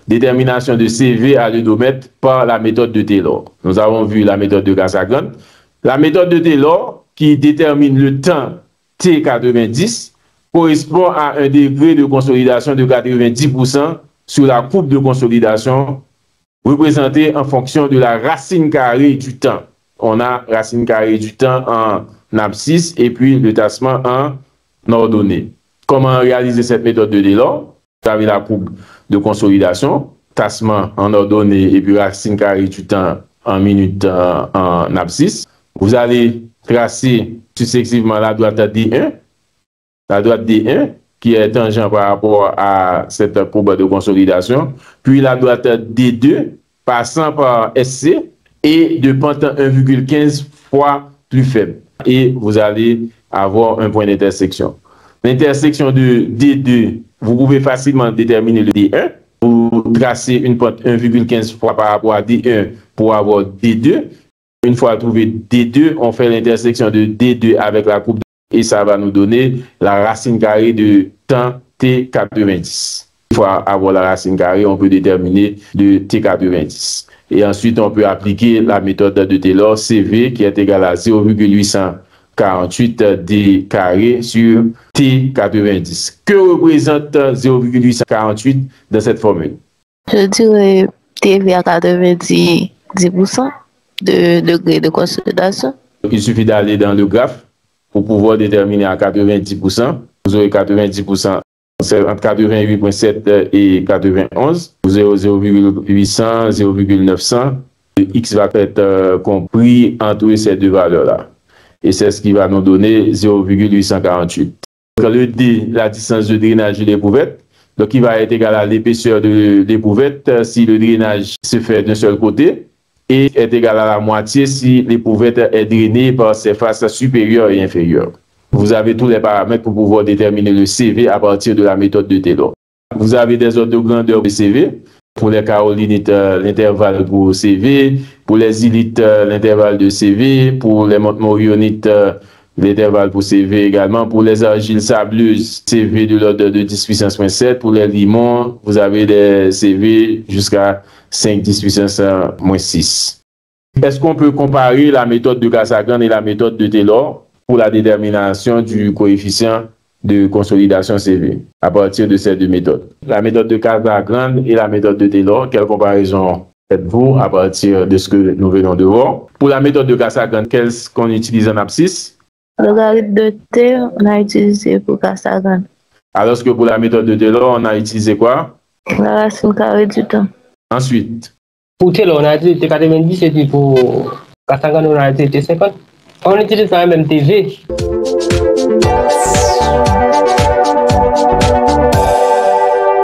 détermination de CV à l'odomètre par la méthode de Taylor. Nous avons vu la méthode de Casagrande. La méthode de Taylor, qui détermine le temps T90, correspond à un degré de consolidation de 90% sur la courbe de consolidation représentée en fonction de la racine carrée du temps. On a racine carrée du temps en abscisse et puis le tassement en ordonnée. Comment réaliser cette méthode de Taylor? Vous avez la courbe de consolidation, tassement en ordonnée et puis racine carrée du temps en minutes en abscisse. Vous allez tracer successivement la droite D1, la droite D1 qui est tangent par rapport à cette courbe de consolidation, puis la droite D2 passant par SC et de pente 1,15 fois plus faible. Et vous allez avoir un point d'intersection. L'intersection de D2, vous pouvez facilement déterminer le D1. Vous tracez une pente 1,15 fois par rapport à D1 pour avoir D2. Une fois trouvé D2, on fait l'intersection de D2 avec la courbe et ça va nous donner la racine carrée de temps T90. Une fois avoir la racine carrée, on peut déterminer de T90. Et ensuite, on peut appliquer la méthode de Taylor CV qui est égale à 0,848 D carré sur T90. Que représente 0,848 dans cette formule? Je dirais TV à 90% de degré de consolidation. Il suffit d'aller dans le graphe pour pouvoir déterminer à 90%. Vous aurez 90%, c'est entre 88,7 et 91. Vous aurez 0,800, 0,900. X va être compris entre ces deux valeurs-là. Et c'est ce qui va nous donner 0,848. Le D, la distance de drainage de l'éprouvette, donc il va être égal à l'épaisseur de l'éprouvette si le drainage se fait d'un seul côté, et est égal à la moitié si l'éprouvette est drainée par ses faces supérieures et inférieures. Vous avez tous les paramètres pour pouvoir déterminer le CV à partir de la méthode de Taylor. Vous avez des ordres de grandeur de CV. Pour les carolinites, l'intervalle pour CV. Pour les ilites, l'intervalle de CV. Pour les montmorionites, l'intervalle pour CV également. Pour les argiles sableuses, CV de l'ordre de 10 puissance moins 7. Pour les limons, vous avez des CV jusqu'à 5 10 puissance moins 6. Est-ce qu'on peut comparer la méthode de Casagrande et la méthode de Taylor pour la détermination du coefficient de consolidation CV à partir de ces deux méthodes? La méthode de Casagrande et la méthode de Taylor, quelle comparaison faites-vous à partir de ce que nous venons de voir? Pour la méthode de Casagrande, qu'est-ce qu'on utilise en abscisse? Le logarithme de T, on a utilisé pour Casagrande. Alors que pour la méthode de Taylor, on a utilisé quoi? La racine carrée du temps. Ensuite, pour Taylor, on a utilisé T90 et puis pour Casagrande, on a utilisé T50. On utilise quand même TV.